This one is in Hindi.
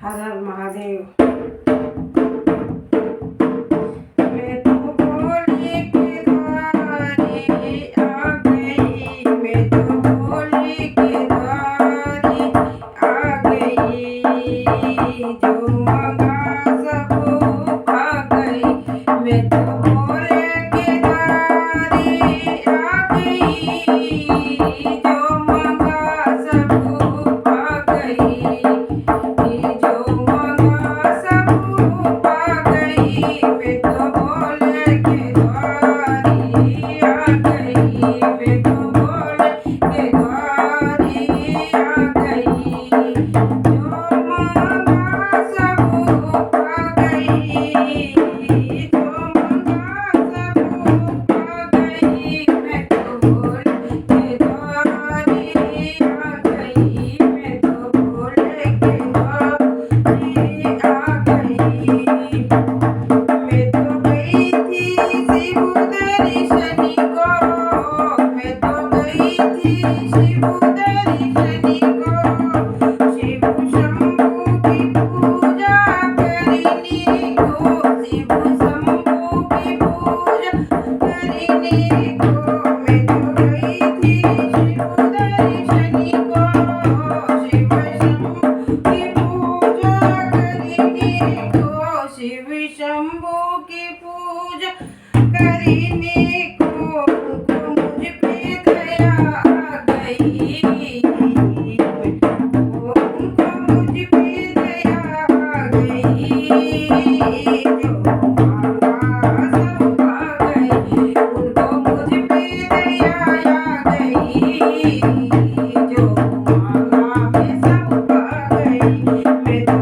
हर हर महादेव। मैं तो भोले के द्वारे आ गई, मैं तो भोले के द्वारे आ गई, जो मंगा सब पा गई। मैं तो भोले के द्वारे आ गई, जो मंगा सब पा गई, जो मंगा सब पा गई। मैं तो भोले के द्वारे आ गई, मैं तो भोले के द्वारे आ गई, जो मंगा सब पा गई, जो मंगा सब पा गई। मैं तो भोले के द्वारे आ गई, मैं तो भोले के द्वारे आ गई। मैं तो गई थी शिव दर्शनी को, मैं तो गई थी शिव दर्शनी को, शिव शंभू की पूजा करने को, शिव शंभू की पूजा करने को। मैं तो गई थी शिव दर्शनी को, शिव शंभू की पूजा करने को, शिव शंभू की पूजा करने को। उनको मुझ पे दया आ गई, उनको मुझ पे दया आ गई, जो मांगा सब पा गई। उनको मुझ पे दया आ गई, जो मांगा मैं सब पा गई। मैं तो